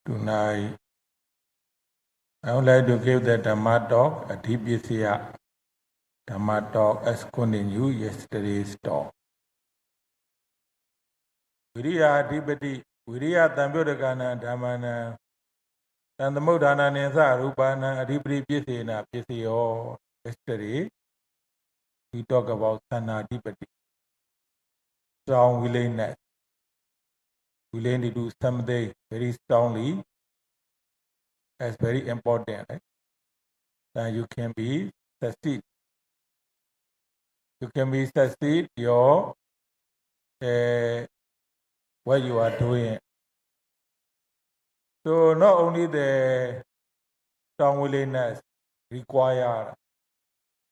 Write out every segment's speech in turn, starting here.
Tonight, I would like to give the Dhamma talk, a DPCA Dhamma talk as continued yesterday's talk. Viriya Adhipati, Viriya Tambodakana Dhammana, Tandamodhana Nensa Rupana Adhipati Pisena Pisio. Yesterday, we talk about Sana Adhipati, strong willingness. Willing to do something very strongly, that's very important. Right? Then you can be succeed. You can be succeed your what you are doing. So not only the strong willingness required,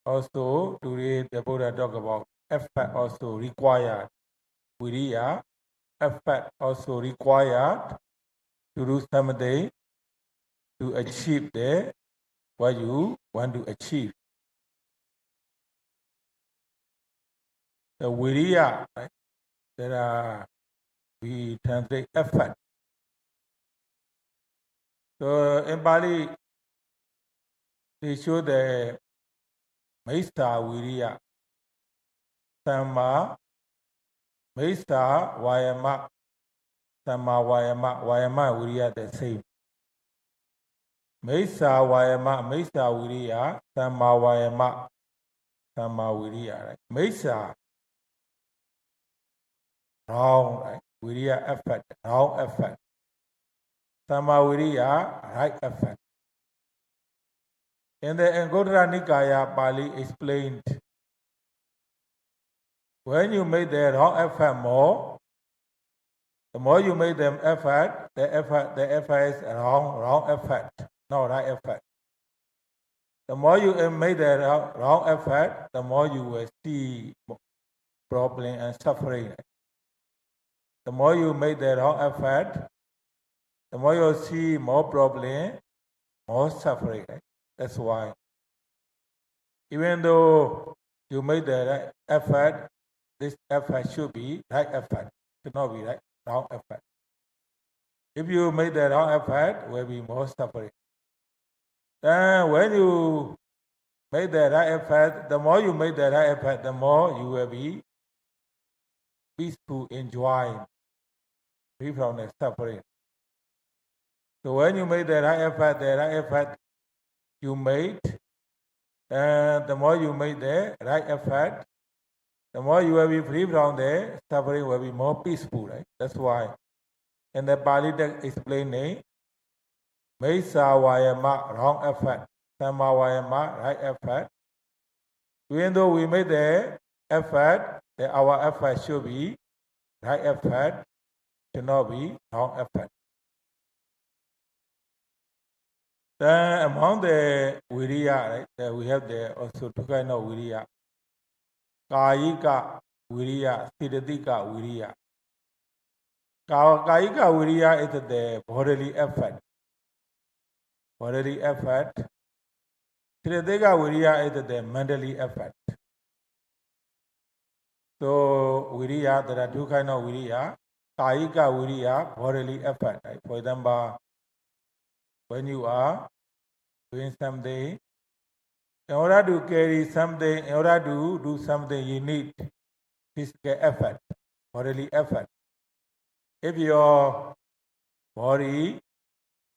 also today the Buddha talk about effort also required. Viriya, effort also required to do something to achieve the what you want to achieve. The viriya, right? There are, we translate effort. So in Bali, they show the Maista Viriya, Sama, Maista Vayama, Sama Vayama, Vayama Viriya the same. Maisa Vayama, Maisa Viriya, Sama Vayama, Sama Viriya, right? Maisa, wrong, right? Viriya effort, wrong effort. Sama Viriya, right effort. In the Anguttara Nikaya, Pali explained, when you make the wrong effort more, the more you make them effort, the effort is wrong effort, not right effort. The more you make the wrong effort, the more you will see problem and suffering. The more you make the wrong effort, the more you see more problem, more suffering. That's why. Even though you make the right effort, this effort should be right effort, should not be wrong effort. If you make the wrong effort, will be more suffering. Then when you make the right effort, the more you make the right effort, the more you will be peaceful, enjoy, free from the suffering. So when you make the right effort you made, and the more you make the right effort, the more you will be free from the suffering, will be more peaceful, right? That's why in the Pali text explaining, Maisa Vayama, wrong effort, Sama Vayama, right effort. Even though we made the effort, our effort should be right effort, should not be wrong effort. Then among the viriya, right, we have also two kinds of viriya. Kayika viriya, Siddhatika viriya. Kayika viriya is the bodily effort. Bodily effort. Siddhatika viriya is the mentally effort. So viriya, there are two kinds of viriya. Kayika viriya, bodily effort. Right? For example, when you are doing something, in order to carry something, in order to do something, you need physical effort, bodily effort. If your body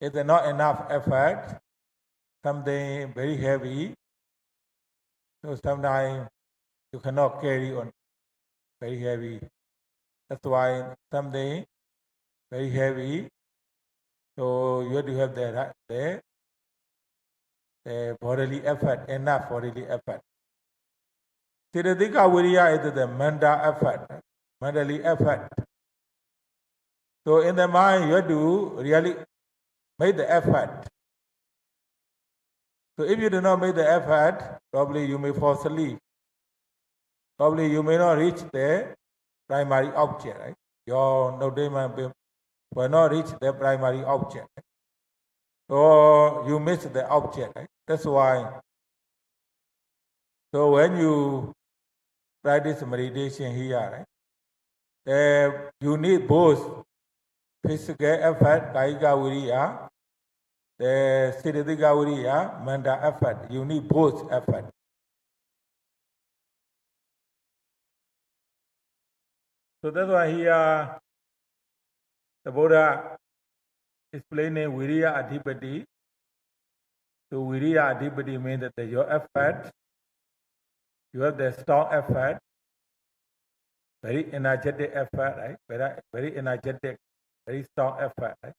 is not enough effort, something very heavy, so sometimes you cannot carry on very heavy. That's why something very heavy, so you have to have the bodily effort, enough bodily effort. Siddhatika viriya is the mental effort, mentally effort. So in the mind, you have to really make the effort. So if you do not make the effort, probably you may fall asleep. Probably you may not reach the primary object, right? Your nodema will not reach the primary object. So you miss the object, right? That's why. So when you practice meditation here, right, you need both physical effort, Kaika Wiriya, the Siddhika Wiriya, mental effort. You need both effort. So that's why here the Buddha explaining Viriya Adhipati. So Viriya Adhipati means that your effort, you have the strong effort, very energetic effort, right? Very energetic, very strong effort, right?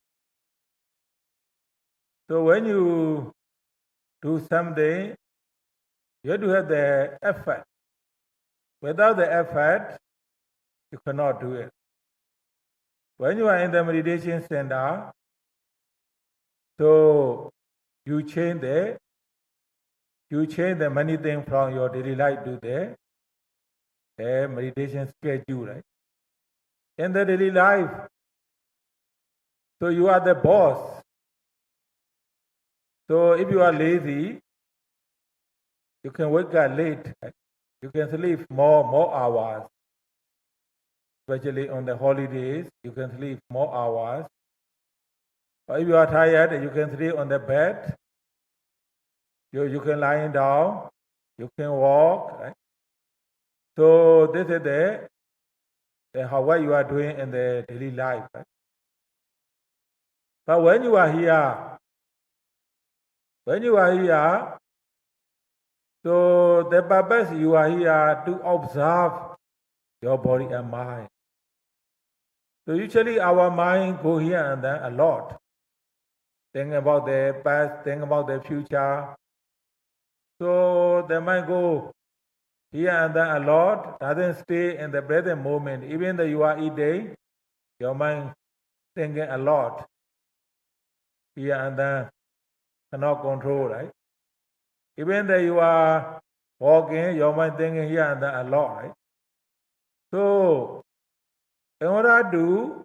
So when you do something, you have to have the effort. Without the effort, you cannot do it. When you are in the meditation center, so you change the many things from your daily life to the meditation schedule, right? In the daily life, so you are the boss. So if you are lazy, you can wake up late, right? You can sleep more hours. Especially on the holidays, you can sleep more hours. Or if you are tired, you can sleep on the bed. You can lie down, you can walk, right? So this is what you are doing in the daily life, right? But when you are here, so the purpose you are here to observe your body and mind. So usually our mind go here and there a lot. Think about the past, think about the future. So the mind go here and there a lot, doesn't stay in the present moment. Even though you are eating, your mind thinking a lot. Here and there, cannot control, right? Even though you are walking, your mind thinking here and there a lot, right? So, in order to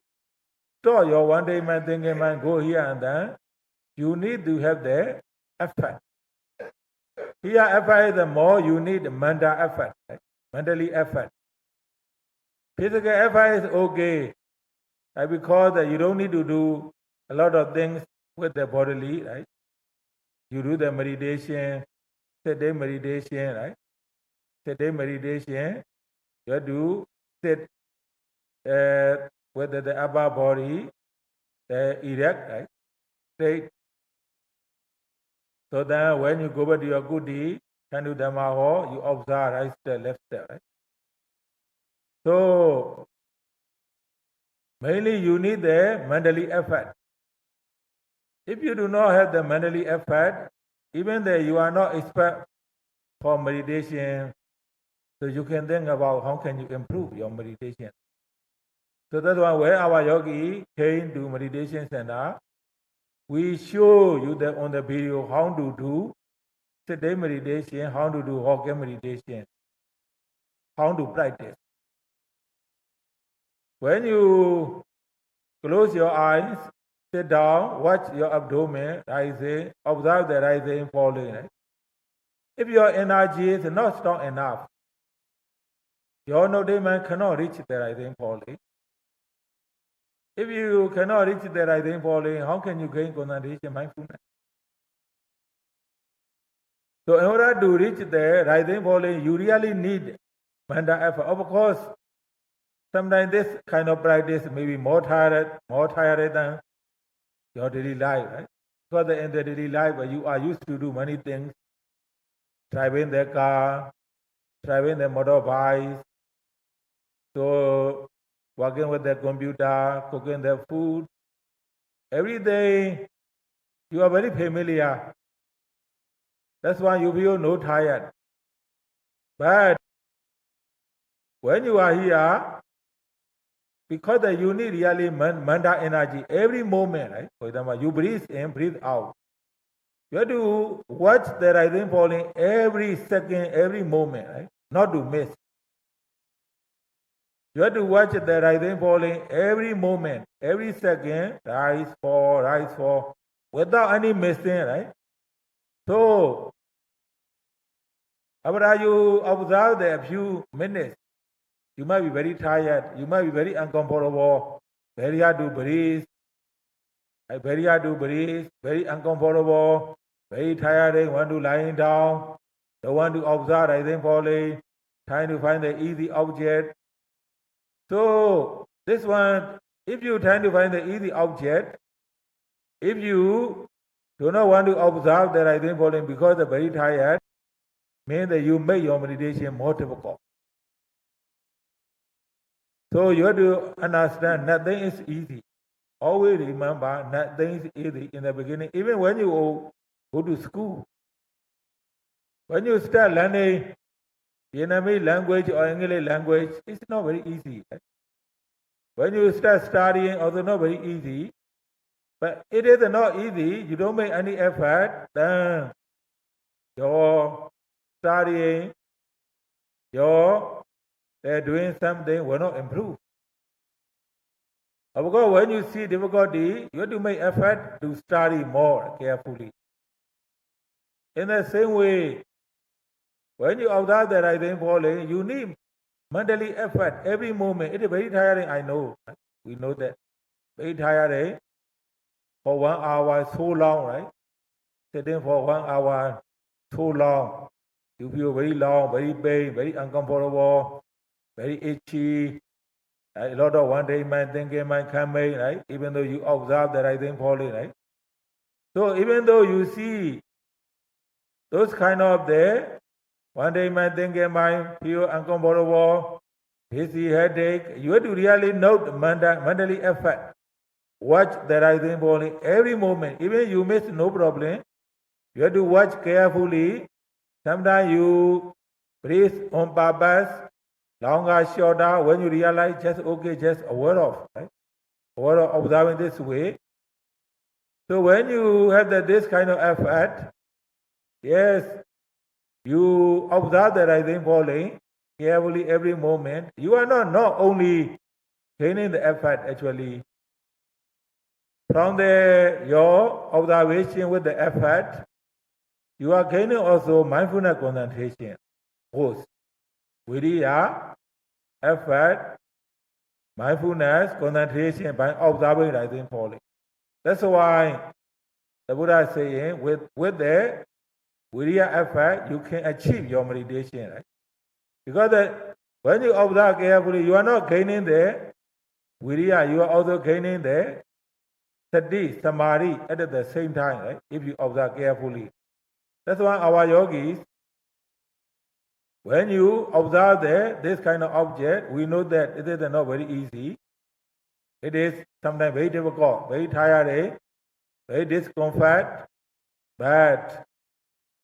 stop your one day mind thinking mind go here and there, you need to have the effort. Here, effort is the more you need mental effort, right? Mentally effort. Physical effort is okay, right? Because you don't need to do a lot of things with the bodily, right? You do the meditation, sit-day meditation, right? Sit-day meditation, you have to sit with the upper body erect, right? Straight. So then when you go back to your goodie, can do Dhamma, you observe right step, left step, right? So mainly you need the mentally effort. If you do not have the mentally effort, even though you are not expert for meditation, so you can think about how can you improve your meditation. So that's why when our yogi came to meditation center, we show you on the video how to do sit-day meditation, how to do walking meditation, how to practice. When you close your eyes, sit down, watch your abdomen rising, observe the rising, falling. Right? If your energy is not strong enough, your noddement cannot reach the rising, falling. If you cannot reach the rising, falling, how can you gain concentration, mindfulness? So in order to reach the rising, falling, you really need mental effort. Of course, sometimes this kind of practice may be more tired than your daily life, right? Because in the daily life, you are used to do many things, driving the car, driving the motorbike, so working with the computer, cooking the food. Every day, you are very familiar. That's why you feel no tired. But when you are here, because you need really mental energy every moment, right? For example, you breathe in, breathe out. You have to watch the rising, falling every second, every moment, right? Not to miss. You have to watch the rising, falling every moment, every second, rise, fall, without any missing, right? So, after you observe the few minutes, you might be very tired, you might be very uncomfortable, very hard to breathe, Very hard to breathe, very uncomfortable, very tiring, want to lying down, don't want to observe rising falling, trying to find the easy object. So this one, if you try to find the easy object, if you do not want to observe the rising falling because you're very tired, means that you make your meditation more difficult. So you have to understand nothing is easy. Always remember nothing is easy in the beginning. Even when you go to school, when you start learning Vietnamese language or English language, it's not very easy. Right? When you start studying, also not very easy. But it is not easy. You don't make any effort, then your studying, your doing something will not improve. Of course, when you see difficulty, you have to make effort to study more carefully. In the same way, when you observe the rising falling, you need mentally effort every moment. It is very tiring, I know. We know that. Very tiring. For 1 hour, so long, right? Sitting for 1 hour, so long. You feel very long, very pain, very uncomfortable, very itchy. A lot of one-day mind thinking might come in, right? Even though you observe the rising falling, right? So even though you see those kind of the one-day mind thinking might feel uncomfortable, dizzy, headache, you have to really note mentally effort. Watch the rising falling every moment. Even you miss, no problem. You have to watch carefully. Sometimes you breathe on purpose, longer, shorter. When you realize, just okay, just aware of, right? Aware of observing this way. So when you have this kind of effort, yes, you observe the rising falling carefully every moment. You are not only gaining the effort actually. From your observation with the effort, you are gaining also mindfulness concentration. Both. Viriya, effort, mindfulness, concentration by observing rising falling. That's why the Buddha is saying with the Viriya effort, you can achieve your meditation. Right? Because when you observe carefully, you are not gaining the Viriya, you are also gaining the Sati, Samadhi at the same time, right? If you observe carefully. That's why our yogis, when you observe this kind of object, we know that it is not very easy. It is sometimes very difficult, very tiring, very discomfort. But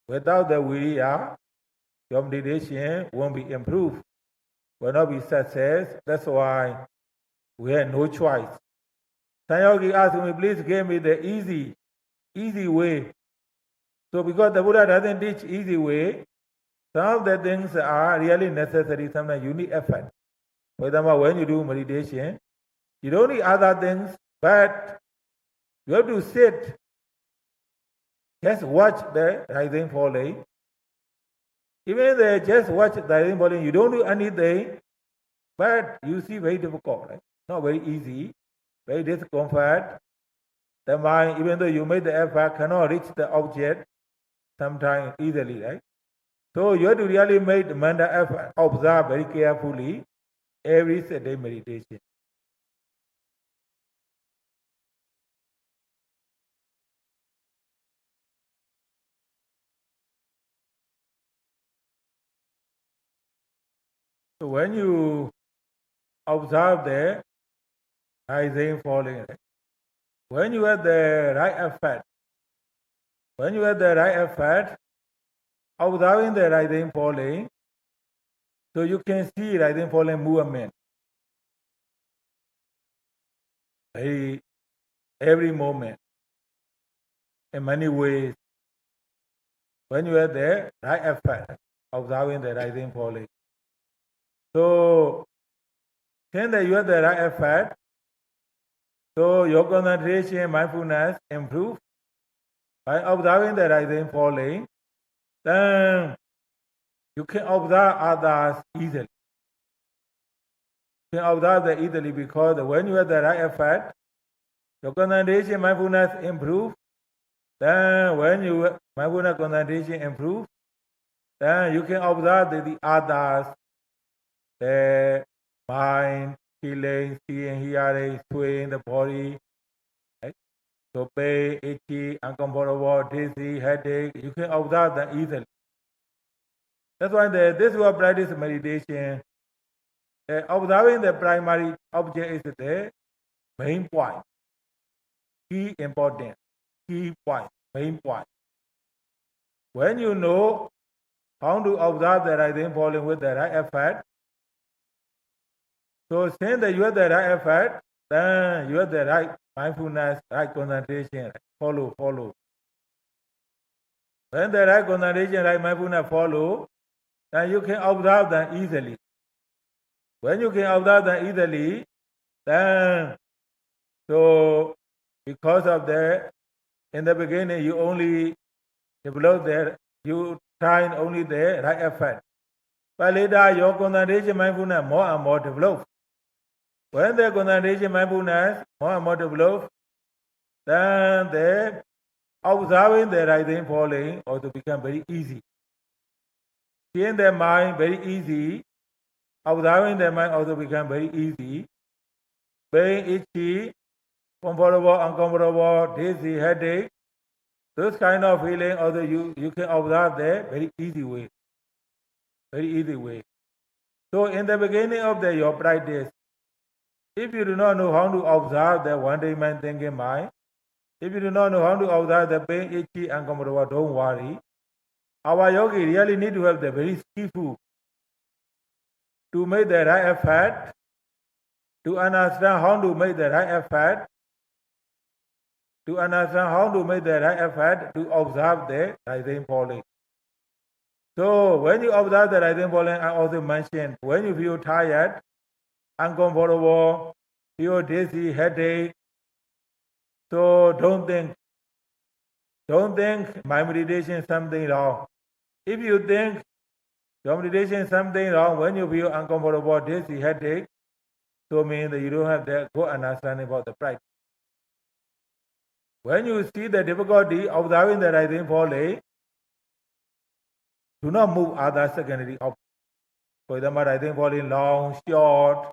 without the viriya, your meditation won't be improved, will not be success. That's why we have no choice. Sanyogi asked me, please give me the easy way. So because the Buddha doesn't teach easy way, some of the things are really necessary. Sometimes you need effort. For example, when you do meditation, you don't need other things, but you have to sit. Just watch the rising falling. Even just watch the rising falling, you don't do anything, but you see very difficult, right? Not very easy, very discomfort. The mind, even though you made the effort, cannot reach the object sometimes easily, right? So you have to really make the mental effort, observe very carefully every day meditation. So when you observe the rising falling, right? When you have the right effort, observing the rising falling, so you can see rising falling movement every moment in many ways. When you have the right effort, observing the rising falling. So, since you have the right effort, so your concentration, mindfulness improve by observing the rising falling. Then you can observe others easily. You can observe them easily because when you have the right effort, Your concentration, mindfulness improve. Then when you mindfulness concentration improve, then you can observe the others, the mind, feeling, seeing, hearing, swaying the body. Right? So pain, itchy, uncomfortable, dizzy, headache, you can observe them easily. That's why this will practice meditation. Observing the primary object is the main point, key important, key point, main point. When you know how to observe the rising falling with the right effect, so since that you have the right effect, then you have the right mindfulness, right concentration, follow. When the right concentration, right mindfulness follow, then you can observe them easily. When you can observe them easily, then so because of that, in the beginning you only develop that, you find only the right effect. But later your concentration mindfulness more and more develop. When the concentration mindfulness more and more develop, then the observing the rising falling also become very easy. Seeing the mind very easy, observing the mind also become very easy. Pain, itchy, comfortable, uncomfortable, dizzy, headache, those kind of feeling also you can observe the very easy way. Very easy way. So in the beginning of your practice, if you do not know how to observe the one-day mind thinking mind, if you do not know how to observe the pain, itchy, uncomfortable, don't worry. Our yogi really need to have the very skillful to make the right effect, to understand how to make the right effect, to understand how to make the right effect to observe the rising falling. So when you observe the rising falling, I also mentioned when you feel tired, uncomfortable, feel dizzy, headache, so don't think my meditation is something wrong. If you think your meditation is something wrong, when you feel uncomfortable, dizzy, headache, so means that you don't have that good understanding about the practice. When you see the difficulty observing the rising falling, do not move other secondary objects. For example, rising falling long, short,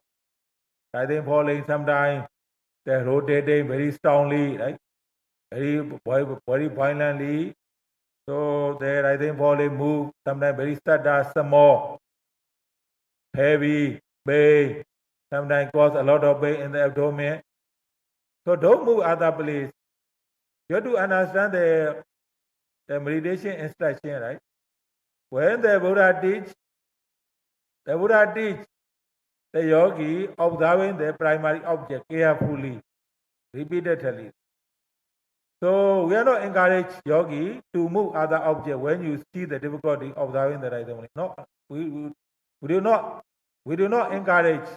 rising falling sometimes they're rotating very strongly, right? Very violently. So the rising falling move sometimes very subtle, small, heavy, pain, sometimes cause a lot of pain in the abdomen. So don't move other place. You have to understand the meditation instruction, right? When the Buddha teach the yogi observing the primary object carefully, repeatedly. So we are not encourage yogi to move other objects when you see the difficulty observing the rising falling. No, we do not encourage.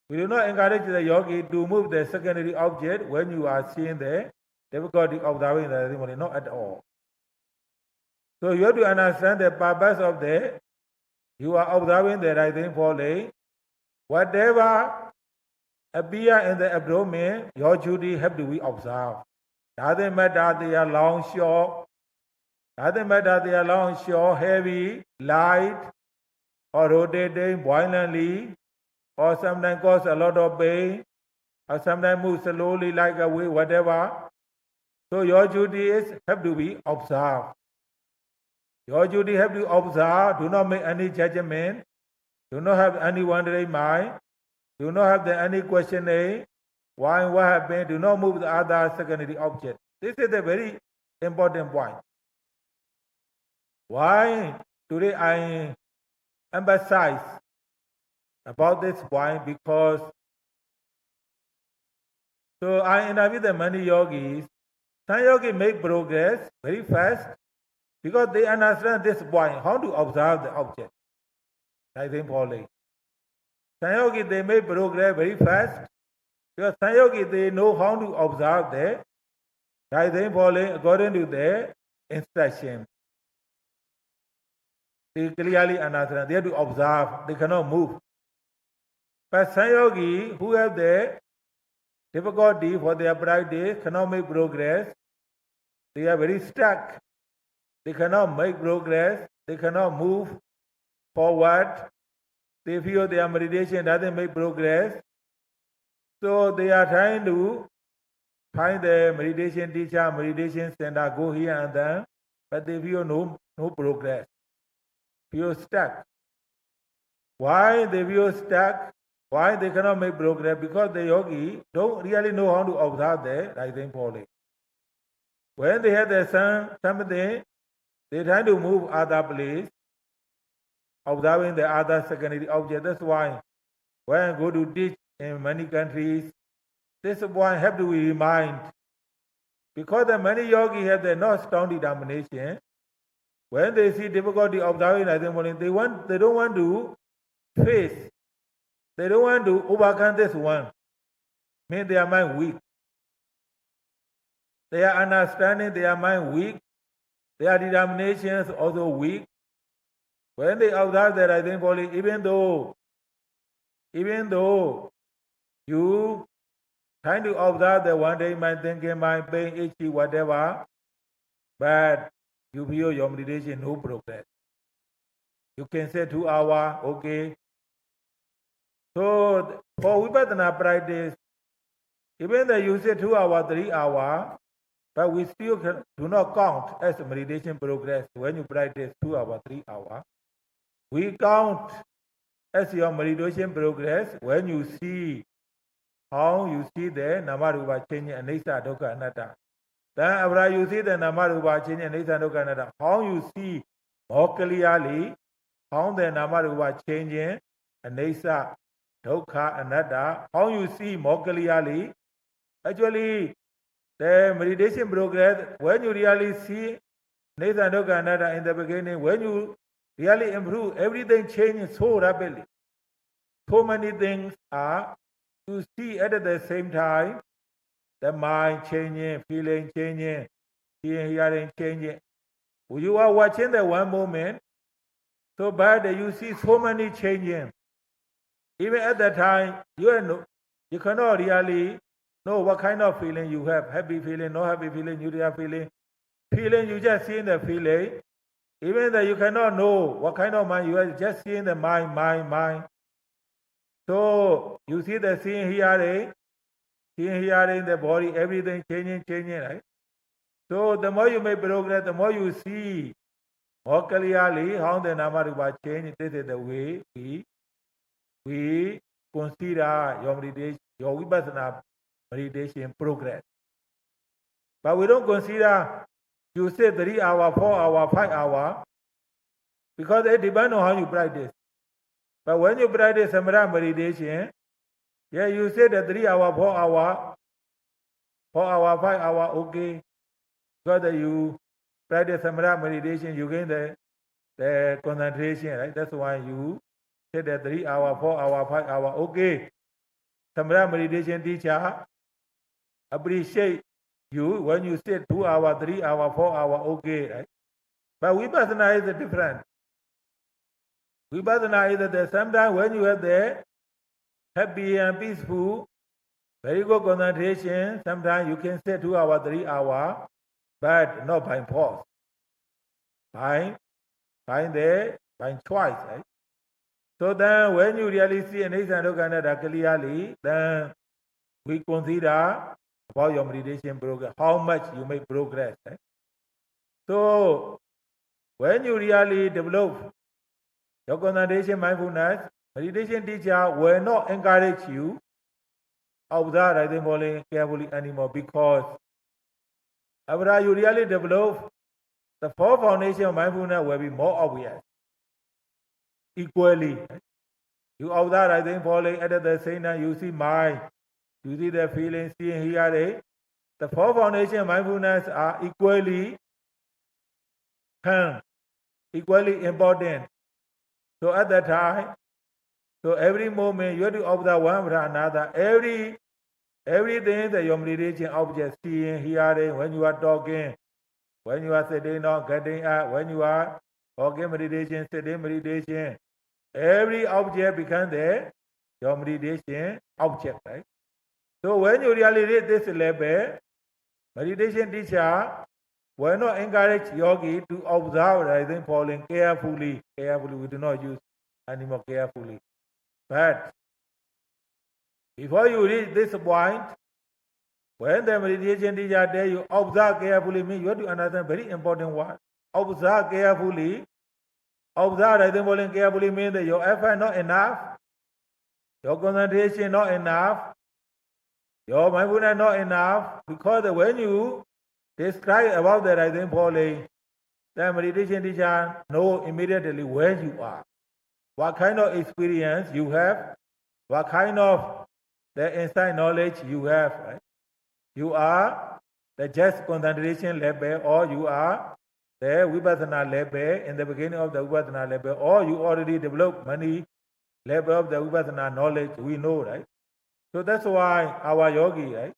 We do not encourage the yogi to move the secondary object when you are seeing the difficulty observing the rising falling. Not at all. So you have to understand the purpose of you are observing the rising falling. Whatever appear in the abdomen, your duty have to be observed. Doesn't matter they are long, short. Doesn't matter they are long, short, heavy, light, or rotating violently, or sometimes cause a lot of pain, or sometimes move slowly like a wave, whatever. So your duty have to be observed. Your duty have to observe, do not make any judgment, do not have any wandering mind, do not have any questioning, why, what happened, do not move the other secondary object. This is a very important point. Why today I emphasize about this point? Because so I interview the many yogis. Some yogis make progress very fast because they understand this point, how to observe the object. Rising falling. Some yogis they make progress very fast because some yogis they know how to observe the rising falling according to the instruction. They clearly understand. They have to observe. They cannot move. But some yogis who have the difficulty for their practice, cannot make progress. They are very stuck. They cannot make progress. They cannot move forward. They feel their meditation doesn't make progress. So they are trying to find the meditation teacher, meditation center, go here and there, but they feel no progress. Feel stuck. Why they feel stuck? Why they cannot make progress? Because the yogi don't really know how to observe the rising falling. When they have the something, they try to move other place, observing the other secondary object. That's why when I go to teach in many countries, this one have to be reminded. Because the many yogis have the not strong determination. When they see difficulty observing rising falling, they don't want to face. They don't want to overcome this one. Make their mind weak. Their understanding, their mind weak. Their determination is also weak. When they observe the rising falling, even though you trying to observe the one day mind thinking, mind pain, itchy, whatever, but you feel your meditation no progress. You can say 2 hours, okay. So for Vipassana practice, even though you say 2 hours, 3 hours, but we still do not count as meditation progress when you practice 2 hours, 3 hours. We count as your meditation progress when you see how you see the Namarupa changing Anicca Dukkha Anatta. Then after you see the Namarupa changing Anicca Dukkha Anatta, how you see more clearly how the Namarupa changing Anicca Dukkha Anatta, how you see more clearly. Actually, the meditation progress, when you really see Anicca Dukkha Anatta in the beginning, when you really improve, everything changes so rapidly. So many things are you see at the same time, the mind changing, feeling changing, seeing, hearing changing. You are watching the one moment, so bad that you see so many changing. Even at that time, you cannot really know what kind of feeling you have. Happy feeling, no happy feeling, neutral feeling. Feeling, you just see the feeling. Even that you cannot know what kind of mind you have, just seeing the mind. So you see the seeing, hearing, the body, everything changing, right? So the more you make progress, the more you see more clearly how the Namarupa change. This is the way we consider your meditation, your Vipassana meditation progress. But we don't consider you say 3 hours, 4 hours, 5 hours, because it depends on how you practice. But when you practice Samatha meditation, yeah, you say the 3 hours, 4 hours, 5 hours, okay. Because you practice Samatha meditation, you gain the concentration, right? That's why you say the 3 hours, 4 hours, 5 hours, okay. Samatha meditation teacher appreciate you when you say 2 hours, 3 hours, 4 hours, okay, right? But Vipassana is different. Vipassana is that sometimes when you have the happy and peaceful, very good concentration, sometimes you can say 2 hours, 3 hours, but not by force. By choice, right? So then when you really see Anicca Dukkha Anatta clearly, then we consider about your meditation progress, how much you make progress, right? So when you really develop your concentration mindfulness, meditation teacher will not encourage you observe rising falling carefully anymore, because after you really develop, the 4 foundation of mindfulness will be more obvious. Equally, you observe rising falling at the same time you see mind, you see the feeling, seeing, hearing. The 4 foundation of mindfulness are equally important. So at that time, so every moment you have to observe one after another. Everything that your meditation object, seeing, hearing, when you are talking, when you are sitting or getting up, when you are walking meditation, sitting meditation, every object becomes your meditation object, right? So when you really reach this level, meditation teacher will not encourage yogi to observe rising falling carefully. Carefully, we do not use anymore carefully. But before you reach this point, when the meditation teacher tells you observe carefully, means you have to understand very important word. Observe carefully. Observe rising falling carefully means that your effort not enough, your concentration not enough, your mindfulness not enough, because when you describe about the rising falling, the meditation teacher know immediately where you are, what kind of experience you have, what kind of the inside knowledge you have. Right? You are the just concentration level, or you are the vipassana level in the beginning of the vipassana level, or you already developed many level of the vipassana knowledge. We know, right? So that's why our yogi, right?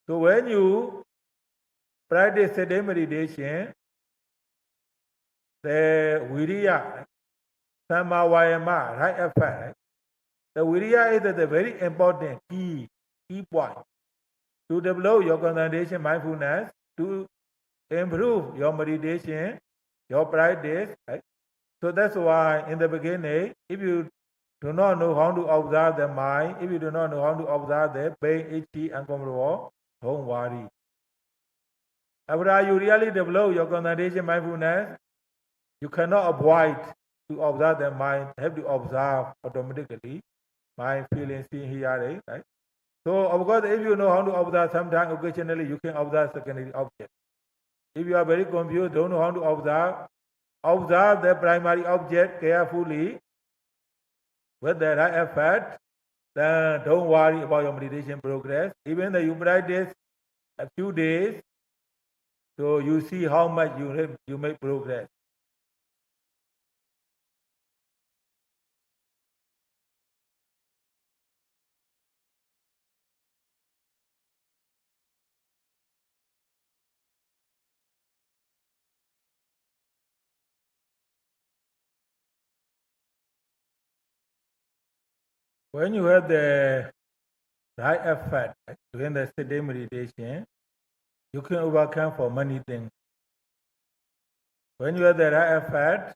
So when you practice sitting meditation, the viriya, samma vayama, right effect, right? The viriya is the very important key point to develop your concentration, mindfulness, to improve your meditation, your practice, right? So that's why in the beginning, if you do not know how to observe the mind, if you do not know how to observe the pain, itchy, uncomfortable, don't worry. After you really develop your concentration, mindfulness, you cannot avoid to observe the mind, have to observe automatically, mind, feeling, seeing, hearing, right? So, of course, if you know how to observe, sometimes occasionally you can observe secondary objects. If you are very confused, don't know how to observe the primary object carefully with the right effort, then don't worry about your meditation progress. Even though you practice a few days, so you see how much you make progress. When you have the right effort during the sitting meditation, you can overcome for many things. When you have the right effort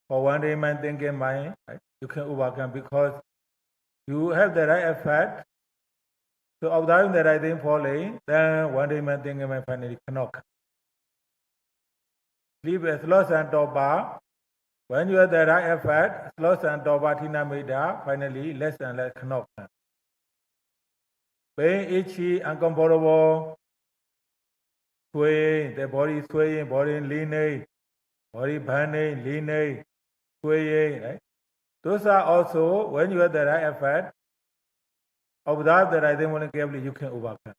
for one day mind, thinking mind, you can overcome because you have the right effort. So observing the right thing falling, then one day mind, thinking mind finally cannot come. Sleep is lost and toba. When you have the right effort, loss and toba tina mida, finally less and less cannot come. Pain, itchy, uncomfortable, swaying, the body swaying, body leaning, body burning, leaning, swaying, right? Those are also, when you have the right effort, observe the right thing carefully, you can overcome.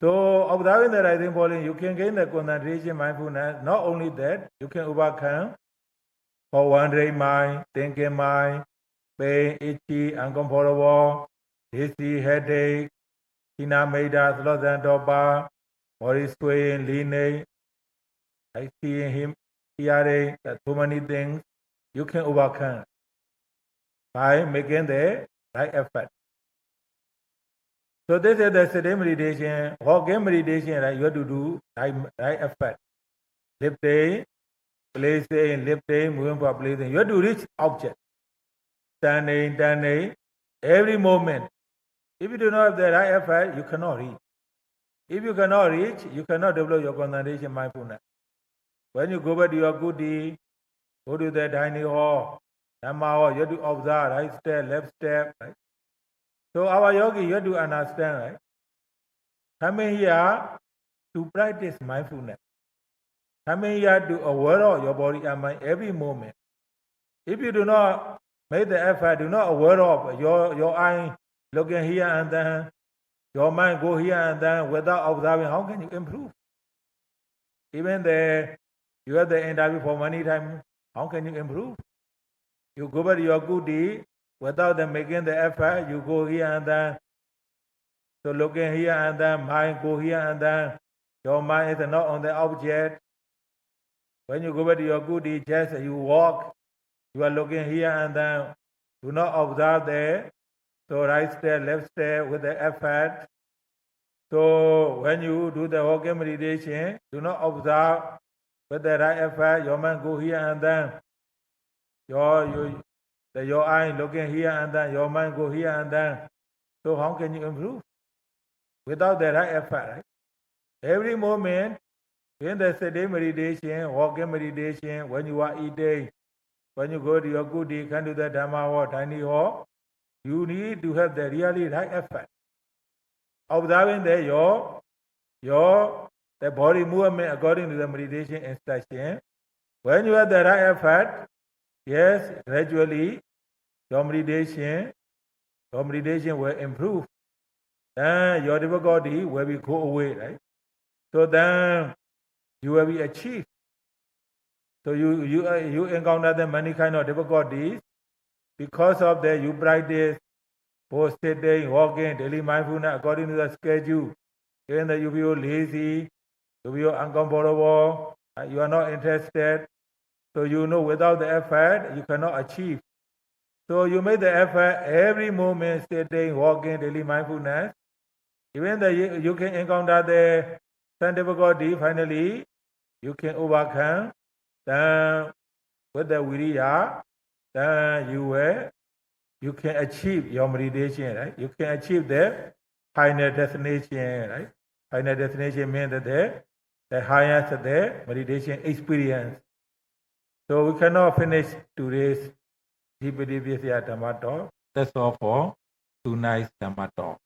So, observing the right thing falling, you can gain the concentration, mindfulness. Not only that, you can overcome for wandering mind, thinking mind, pain, itchy, uncomfortable, dizzy, headache, tina meda, sloth and toba, body swaying, leaning, I seeing him, hearing, so many things you can overcome by making the right effort. So this is the sitting meditation, walking meditation, right? You have to do right effort. Lifting, placing, lifting, moving for placing. You have to reach object. Standing, every moment. If you do not have the right effort, you cannot reach. If you cannot reach, you cannot develop your concentration mindfulness. When you go back to your good deed, go to the dining hall, Dhamma hall, you have to observe right step, left step, right? So our yogi, you have to understand, right? Coming here to practice mindfulness. Coming here to aware of your body and mind every moment. If you do not make the effort, do not aware of your eye looking here and then, your mind go here and then without observing, how can you improve? Even you have the interview for many times, how can you improve? You go back to your good deed without them making the effort, you go here and then. So looking here and then, mind go here and then, your mind is not on the object. When you go back to your good deed, just you walk, you are looking here and then, do not observe So right step, left step with the effort. So when you do the walking meditation, do not observe with the right effort. Your mind go here and then. Your eye looking here and then. Your mind go here and then. So how can you improve? Without the right effort, right? Every moment, in the sitting meditation, walking meditation, when you are eating, when you go to your good day, can do the Dhamma or Tiny Hall, you need to have the really right effort. Observing that the body movement according to the meditation instruction. When you have the right effort, yes, gradually your meditation will improve. Then your difficulty will be go away, right? So then you will be achieved. So you encounter the many kind of difficulties. Because of that, you practice both sitting, walking, daily mindfulness according to the schedule. Then that you feel lazy, you feel uncomfortable, you are not interested. So you know without the effort, you cannot achieve. So you make the effort every moment, sitting, walking, daily mindfulness. Even though you can encounter some difficulty, finally, you can overcome. Then with the viriya, then you can achieve your meditation, right? You can achieve the final destination, right? Final destination means that the highest the meditation experience. So we cannot finish today's Dhamma talk. That's all for tonight's Dhamma talk.